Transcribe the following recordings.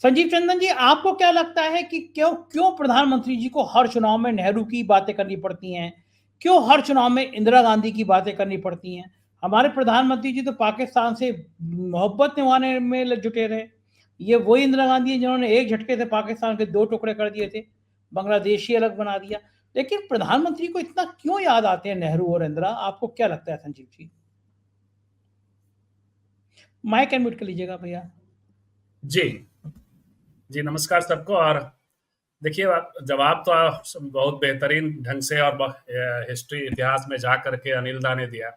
संजीव चंदन जी, आपको क्या लगता है कि क्यों क्यों प्रधानमंत्री जी को हर चुनाव में नेहरू की बातें करनी पड़ती हैं? क्यों हर चुनाव में इंदिरा गांधी की बातें करनी पड़ती हैं? हमारे प्रधानमंत्री जी तो पाकिस्तान से मोहब्बत निभाने में जुटे रहे। ये वही इंदिरा गांधी है जिन्होंने एक झटके से पाकिस्तान के 2 टुकड़े कर दिए थे, बांग्लादेश ही अलग बना दिया। लेकिन प्रधानमंत्री को इतना क्यों याद आते हैं नेहरू और इंदिरा? आपको क्या लगता है संजीव जी? माइक अनम्यूट कर लीजिएगा भैया। जी जी, नमस्कार सबको। और देखिए, जवाब तो बहुत बेहतरीन ढंग से और हिस्ट्री इतिहास में जा करके अनिल दा ने दिया,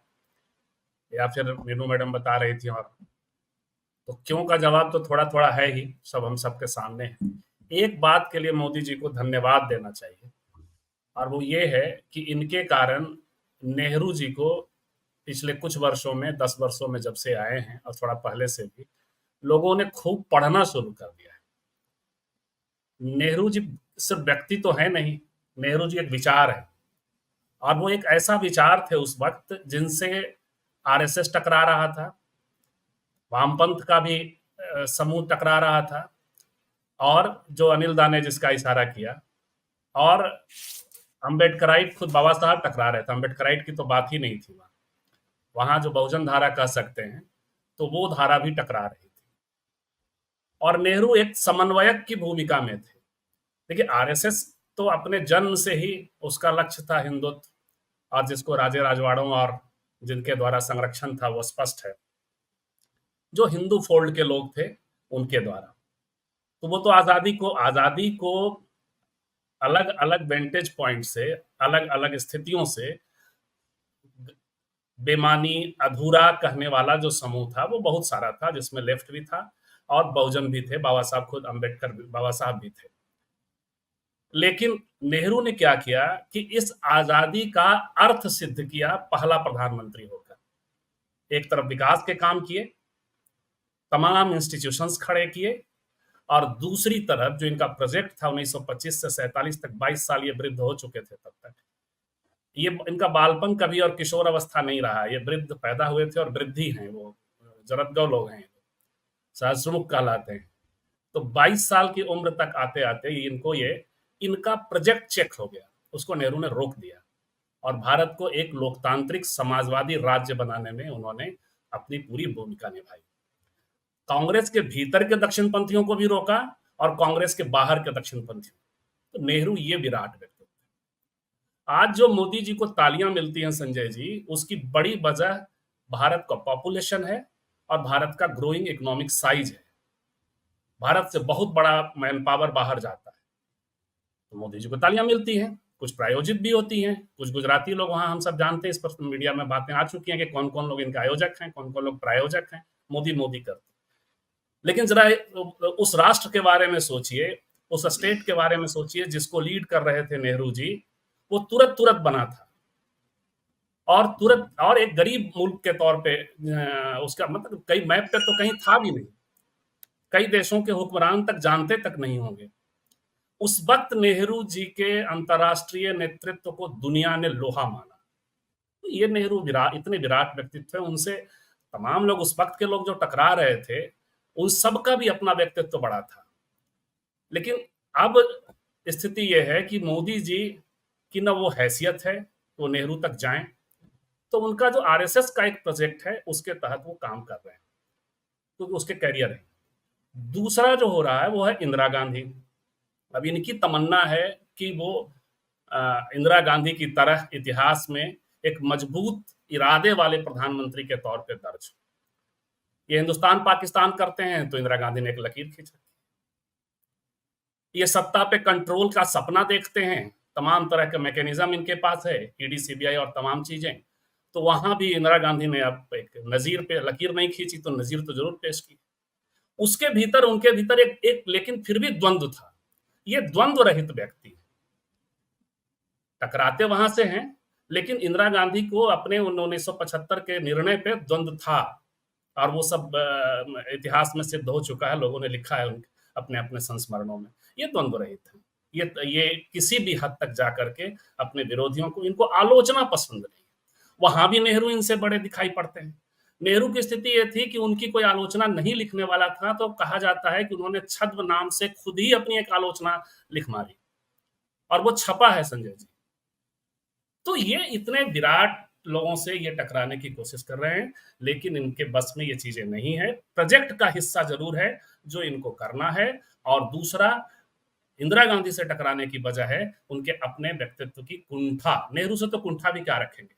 या फिर मीनू मैडम बता रही थी। और तो क्यों का जवाब तो थोड़ा थोड़ा है ही, सब हम सबके सामने है। एक बात के लिए मोदी जी को धन्यवाद देना चाहिए, और वो ये है कि इनके कारण नेहरू जी को पिछले कुछ वर्षों में, 10 वर्षों में जब से आए हैं और थोड़ा पहले से भी, लोगों ने खूब पढ़ना शुरू कर दिया है। नेहरू जी सिर्फ व्यक्ति तो है नहीं, नेहरू जी एक विचार है। और वो एक ऐसा विचार थे उस वक्त जिनसे आरएसएस टकरा रहा था, वामपंथ का भी समूह टकरा रहा था, और जो अनिल दा ने जिसका इशारा किया, और अम्बेडकराइट, खुद बाबा साहब टकरा रहे थे। अम्बेडकराइट की तो बात ही नहीं थी वहां। वहां जो बहुजन धारा कह सकते हैं, तो वो धारा भी टकरा रही थी। और नेहरू एक समन्वयक की भूमिका में थे। देखिए, आरएसएस तो अपने जन्म से ही उसका लक्ष्य था हिंदुत्व, और जिसको राजे राजवाड़ों और जिनके द्वारा संरक्षण था वो स्पष्ट है, जो हिंदू फोल्ड के लोग थे उनके द्वारा। तो वो तो आजादी को अलग अलग वेंटेज पॉइंट से, अलग अलग स्थितियों से बेमानी, अधूरा कहने वाला जो समूह था वो बहुत सारा था, जिसमें लेफ्ट भी था और बहुजन भी थे। बाबा साहब, खुद अम्बेडकर बाबा साहब भी थे। लेकिन नेहरू ने क्या किया कि इस आजादी का अर्थ सिद्ध किया पहला प्रधानमंत्री होकर। एक तरफ विकास के काम किए, तमाम इंस्टीट्यूशंस खड़े किए, और दूसरी तरफ जो इनका प्रोजेक्ट था 1925 से 47 तक, 22 साल ये वृद्ध हो चुके थे तब तक, ये इनका बालपन कभी और किशोर अवस्था नहीं रहा। ये वृद्ध पैदा हुए थे और वृद्धि हैं, वो जरदगव लोग हैं, सहस्रमुख कहलाते हैं। तो 22 साल की उम्र तक आते आते इनको ये इनका प्रोजेक्ट चेक हो गया, उसको नेहरू ने रोक दिया, और भारत को एक लोकतांत्रिक समाजवादी राज्य बनाने में उन्होंने अपनी पूरी भूमिका निभाई। कांग्रेस के भीतर के दक्षिणपंथियों को भी रोका, और कांग्रेस के बाहर के दक्षिणपंथियों। तो नेहरू ये विराट व्यक्ति। आज जो मोदी जी को तालियां मिलती हैं संजय जी, उसकी बड़ी वजह भारत का पॉपुलेशन है और भारत का ग्रोइंग इकोनॉमिक साइज है। भारत से बहुत बड़ा मैन पावर बाहर जाता है, तो मोदी जी को तालियां मिलती हैं। कुछ प्रायोजित भी होती हैं, कुछ गुजराती लोग वहां, हम सब जानते हैं, इस पर मीडिया में बातें आ चुकी हैं कि कौन कौन लोग इनके आयोजक हैं, कौन कौन लोग प्रायोजक हैं। मोदी मोदी करते। लेकिन जरा उस राष्ट्र के बारे में सोचिए, उस स्टेट के बारे में सोचिए जिसको लीड कर रहे थे नेहरू जी। वो तुरंत तुरंत बना था, और तुरंत, और एक गरीब मुल्क के तौर पे उसका मतलब कई मैप पे तो कहीं था भी नहीं, कई देशों के हुक्मरान तक जानते तक नहीं होंगे। उस वक्त नेहरू जी के अंतर्राष्ट्रीय नेतृत्व को दुनिया ने लोहा माना। ये नेहरू इतने विराट व्यक्तित्व है, उनसे तमाम लोग, उस वक्त के लोग जो टकरा रहे थे, उन सबका भी अपना व्यक्तित्व बड़ा था। लेकिन अब स्थिति यह है कि मोदी जी की ना वो हैसियत है वो नेहरू तक जाएं। तो उनका जो आरएसएस का एक प्रोजेक्ट है उसके तहत वो काम कर रहे हैं, क्योंकि उसके कैरियर है। दूसरा जो हो रहा है वो है इंदिरा गांधी। अब इनकी तमन्ना है कि वो इंदिरा गांधी की तरह इतिहास में एक मजबूत इरादे वाले प्रधानमंत्री के तौर पे दर्ज। ये हिंदुस्तान पाकिस्तान करते हैं तो इंदिरा गांधी ने एक लकीर खींचा। ये सत्ता पे कंट्रोल का सपना देखते हैं, तमाम तरह के मैकेनिज्म इनके पास है, ईडी, सीबीआई और तमाम चीजें। तो वहां भी इंदिरा गांधी ने अब एक नजीर पे लकीर नहीं खींची, तो नजीर तो जरूर पेश की। उसके भीतर, उनके भीतर एक लेकिन फिर भी द्वंद्व था। ये द्वंद्व रहित व्यक्ति, टकराते वहां से हैं, लेकिन इंदिरा गांधी को अपने 1975 के निर्णय पे द्वंद्व था, और वो सब इतिहास में सिद्ध हो चुका है, लोगों ने लिखा है अपने अपने संस्मरणों में। ये द्वंद्व रहित है। ये किसी भी हद तक जाकर के अपने विरोधियों को, इनको आलोचना पसंद नहीं। वहां भी नेहरू इनसे बड़े दिखाई पड़ते हैं। नेहरू की स्थिति ये थी कि उनकी कोई आलोचना नहीं लिखने वाला था, तो कहा जाता है कि उन्होंने छद्म नाम से खुद ही अपनी एक आलोचना लिख मारी और वो छपा है संजय जी। तो ये इतने विराट लोगों से ये टकराने की कोशिश कर रहे हैं, लेकिन इनके बस में ये चीजें नहीं है। प्रोजेक्ट का हिस्सा जरूर है जो इनको करना है। और दूसरा, इंदिरा गांधी से टकराने की वजह है उनके अपने व्यक्तित्व की कुंठा। नेहरू से तो कुंठा भी क्या रखेंगे,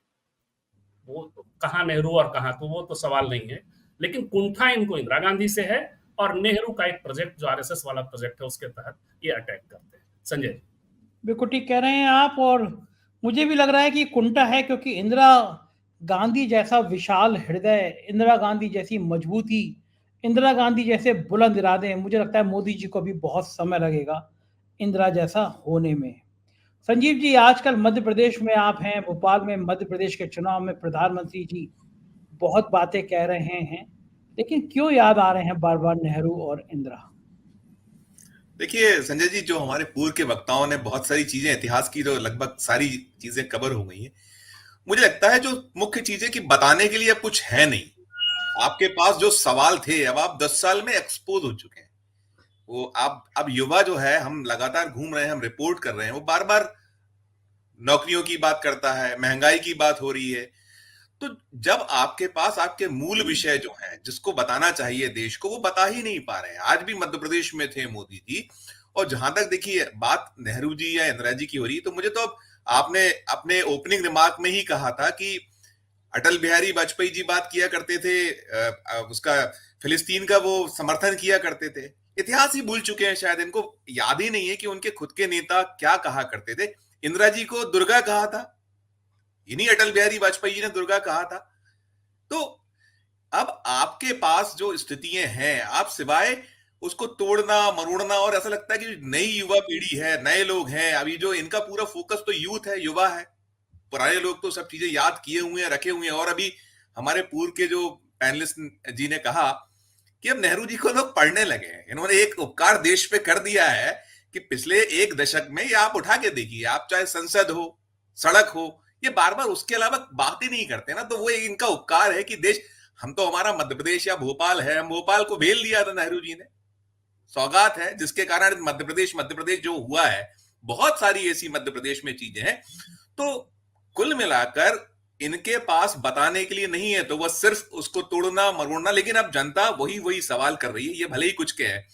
वो कहाँ नेहरू और कहाँ, तो वो तो सवाल नहीं है, लेकिन कुंठा इनको इंदिरा गांधी से है और नेहरू का एक प्रोजेक्ट जो आरएसएस वाला प्रोजेक्ट है उसके तहत ये अटैक करते हैं। संजय जी। बिल्कुल ठीक कह रहे हैं आप, और मुझे भी लग रहा है कि कुंठा है, क्योंकि इंदिरा गांधी जैसा विशाल हृदय, इंदिरा गांधी जैसी मजबूती, इंदिरा गांधी जैसे बुलंद इरादे, मुझे लगता है मोदी जी को भी बहुत समय लगेगा इंदिरा जैसा होने में। संजीव जी, आजकल मध्य प्रदेश में आप हैं, भोपाल में मध्य प्रदेश के चुनाव में प्रधानमंत्री जी बहुत बातें कह रहे हैं, लेकिन क्यों याद आ रहे हैं बार बार नेहरू और इंदिरा? देखिए संजय जी, जो हमारे पूर्व के वक्ताओं ने बहुत सारी चीजें, इतिहास की जो लगभग सारी चीजें कवर हो गई हैं, मुझे लगता है जो मुख्य चीजें कि बताने के लिए अब कुछ है नहीं। आपके पास जो सवाल थे, अब आप 10 साल में एक्सपोज हो चुके हैं। वो आप अब युवा जो है, हम लगातार घूम रहे हैं, हम रिपोर्ट कर रहे हैं, वो बार बार नौकरियों की बात करता है, महंगाई की बात हो रही है। तो जब आपके पास आपके मूल विषय जो हैं, जिसको बताना चाहिए देश को, वो बता ही नहीं पा रहे हैं। आज भी मध्य प्रदेश में थे मोदी जी, और जहां तक देखिए बात नेहरू जी या इंदिरा जी की हो रही है, तो मुझे तो अब, आपने अपने ओपनिंग रिमार्क में ही कहा था कि अटल बिहारी वाजपेयी जी बात किया करते थे, उसका फिलिस्तीन का वो समर्थन किया करते थे। इतिहास ही भूल चुके हैं शायद, इनको याद ही नहीं है कि उनके खुद के नेता क्या कहा करते थे। इंदिरा जी को दुर्गा कहा था, इन्हीं अटल बिहारी वाजपेयी जी ने दुर्गा कहा था। तो अब आपके पास जो स्थितियां हैं, आप सिवाय उसको तोड़ना मरोड़ना, और ऐसा लगता है कि नई युवा पीढ़ी है, नए लोग हैं, अभी जो इनका पूरा फोकस तो यूथ है, युवा है। पुराने लोग तो सब चीजें याद किए हुए हैं, रखे हुए हैं। और अभी हमारे पूर्व के जो पैनलिस्ट जी ने कहा कि अब नेहरू जी को लोग पढ़ने लगे हैं। इन्होंने एक उपकार देश पे कर दिया है कि पिछले एक दशक में, ये आप उठा के देखिए, आप चाहे संसद हो, सड़क हो, ये बार बार उसके अलावा बात ही नहीं करते ना। तो वो इनका उपकार है कि देश, हम तो, हमारा मध्य प्रदेश या भोपाल है, हम भोपाल को भेल दिया था नेहरू जी ने, सौगात है, जिसके कारण मध्य प्रदेश जो हुआ है, बहुत सारी ऐसी मध्य प्रदेश में चीजें हैं। तो कुल मिलाकर इनके पास बताने के लिए नहीं है, तो वह सिर्फ उसको तोड़ना मरोड़ना। लेकिन अब जनता वही वही सवाल कर रही है, ये भले ही कुछ के है।